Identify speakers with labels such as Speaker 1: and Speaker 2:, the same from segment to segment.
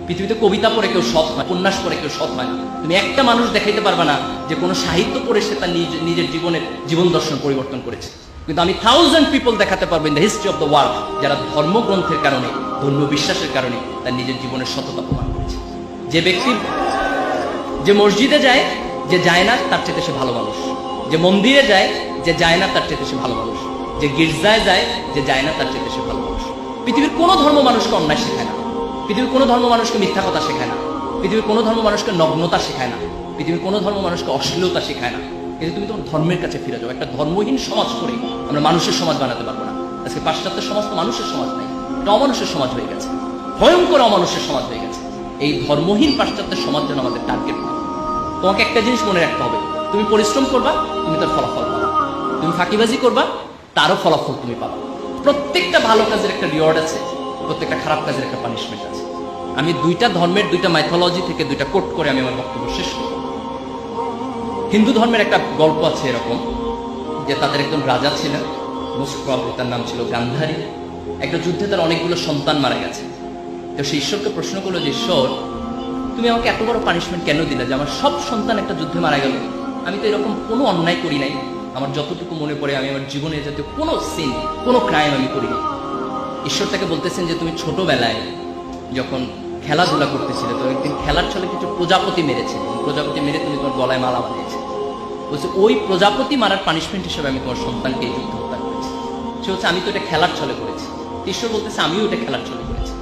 Speaker 1: পৃথিবীতে কবিতা পড়ে কেউ সৎ হয়, উপন্যাস পড়ে কেউ সৎ হয় না। তুমি একটা মানুষ দেখাইতে পারবে না যে কোনো সাহিত্য পড়ে সে তার নিজের জীবন দর্শন পরিবর্তন করেছে। কিন্তু আমি 1000 পিপল দেখাতে পারবো in the history of the world যারা ধর্মগ্রন্থের কারণে, ধর্মীয় বিশ্বাসের কারণে তার নিজের জীবনের সততা প্রমাণ করেছে। যে ব্যক্তি যে মসজিদে যায়, যে যায় না তার চেয়ে সে ভালো মানুষ। যে মন্দিরে যায়, যে যায় না তার চেয়ে সে ভালো মানুষ। যে গির্জায় যায়, যে যায় না তার চেয়ে সে ভালো মানুষ। পৃথিবীর কোনো ধর্ম মানুষকে অন্যায় শেখায় না, পৃথিবীর কোনো ধর্ম মানুষকে মিথ্যা কথা শেখায় না, পৃথিবীর কোনো ধর্ম মানুষকে নগ্নতা শেখায় না, পৃথিবীর কোনো ধর্ম মানুষকে অশ্লীলতা শেখায় না। কিন্তু তুমি তোমার ধর্মের কাছে ফিরে যাও। একটা ধর্মহীন সমাজ করে আমরা মানুষের সমাজ বানাতে পারবো না। আজকে পাশ্চাত্যের সমাজ তো মানুষের সমাজ নাই, এটা অমানুষের সমাজ হয়ে গেছে, ভয়ঙ্কর অমানুষের সমাজ হয়ে গেছে। এই ধর্মহীন পাশ্চাত্যের সমাজ যেন আমাদের টার্গেট না। তোমাকে একটা জিনিস মনে রাখতে হবে, তুমি পরিশ্রম করবা, তুমি তার ফলাফল পাবা। তুমি ফাঁকিবাজি করবা, তারও ফলাফল তুমি পাবা। প্রত্যেকটা ভালো কাজের একটা রিওয়ার্ড আছে, প্রত্যেকটা খারাপ কাজের একটা পানিশমেন্ট আছে। আমি দুইটা ধর্মের দুইটা মাইথোলজি থেকে দুইটা কোট করে আমি আমার বক্তব্য শেষ করব। হিন্দু ধর্মের একটা গল্প আছে এরকম যে তাদের একজন রাজা ছিলেন, মোস্ট প্রবাবলি তার নাম ছিল গান্ধারী। একটা যুদ্ধে তার অনেকগুলো সন্তান মারা গেছে। তো সে ঈশ্বরকে প্রশ্ন করলো যে, ঈশ্বর তুমি আমাকে এত বড় পানিশমেন্ট কেন দিলে যে আমার সব সন্তান একটা যুদ্ধে মারা গেল? আমি তো এরকম কোনো অন্যায় করি নাই, আমার যতটুকু মনে পড়ে আমি আমার জীবনে জাতীয় কোনো সিন, কোনো ক্রাইম আমি করিনি। ঈশ্বর তাকে বলতেছেন যে তুমি ছোটবেলায় যখন খেলাধুলা করতেছিলে তো একদিন খেলার ছলে কিছু প্রজাপতি মেরেছে, প্রজাপতি মেরে তুমি তোমার গলায় মালা বানিয়েছে। বলছে ওই প্রজাপতি মারার পানিশমেন্ট হিসেবে আমি তোমার সন্তানকে এই যুদ্ধ হত্যা করেছি। সে হচ্ছে আমি তো এটা খেলার ছলে করেছি। ঈশ্বর বলতেছে আমিও এটা খেলার ছলে করেছি।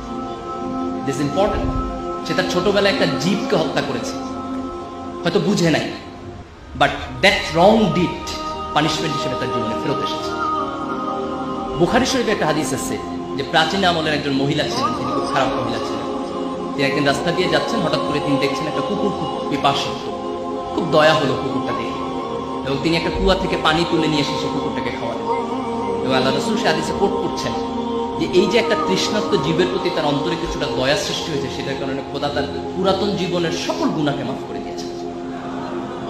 Speaker 1: This important. সে তার ছোটবেলায় একটা জীবকে হত্যা করেছে, হয়তো বুঝে নাই, but that wrong did punishment হিসেবে তার জীবনে ফেরত এসেছে। বুখারী শরীফে একটা হাদিস আছে যে প্রাচীন আমলের একজন মহিলা ছিলেন, তিনি খুব খারাপ মহিলা ছিলেন। তিনি একদিন রাস্তা দিয়ে যাচ্ছেন, হঠাৎ করে তিনি দেখছেন একটা কুকুর খুব পিপাসিত। খুব দয়া হলো কুকুরটা দেখে, এবং তিনি একটা কুয়া থেকে পানি তুলে নিয়ে এসে সে কুকুরটাকে খাওয়ালেন। এবং আল্লাহ রাসূল সে হাদিসে কোট করছেন যে এই যে একটা তৃষ্ণার্ত জীবের প্রতি তার অন্তরে কিছুটা দয়া সৃষ্টি হয়েছে, সেটার কারণে খোদা তার পুরাতন জীবনের সকল গুনাহকে মাফ করে দিয়েছে।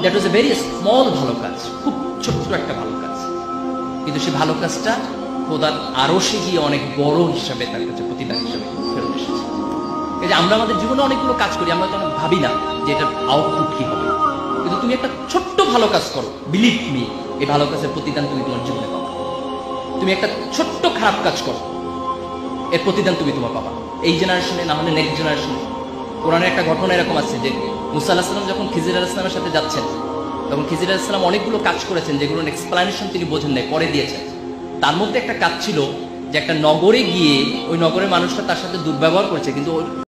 Speaker 1: That was a very small ভালো কাজ, খুব ছোট্ট একটা ভালো কাজ, কিন্তু সেই ভালো কাজটা খোদার আরশে গিয়ে অনেক বড় হিসাবে তার কাছে প্রতিদান হিসাবে ফেরত এসেছে। এই যে আমরা আমাদের জীবনে অনেকগুলো কাজ করি, আমরা তো অনেক ভাবি না যে এটার আউটপুট কি হবে, কিন্তু তুমি একটা ছোট্ট ভালো কাজ করো, বিলিভ মি, এই ভালো কাজের প্রতিদান তুমি তোমার জীবনে পাবা। তুমি একটা ছোট্ট খারাপ কাজ করো, এর প্রতিদান তুমি তোমার পাবা, এই জেনারেশনে না হলে নেক্সট জেনারেশনে। কোরআনের একটা ঘটনা এরকম আছে যে মুসা আলাইহিস সালাম যখন খিজির আলাইহিস সালামের সাথে যাচ্ছেন, তখন খিজির আলাইহিস সালাম অনেকগুলো কাজ করেছেন যেগুলোর এক্সপ্লানেশন তিনি বোঝেন নাই, পরে দিয়েছেন। তার মধ্যে একটা কাজ ছিল যে একটা নগরে গিয়ে ওই নগরের মানুষটা তার সাথে দুর্ব্যবহার করেছে, কিন্তু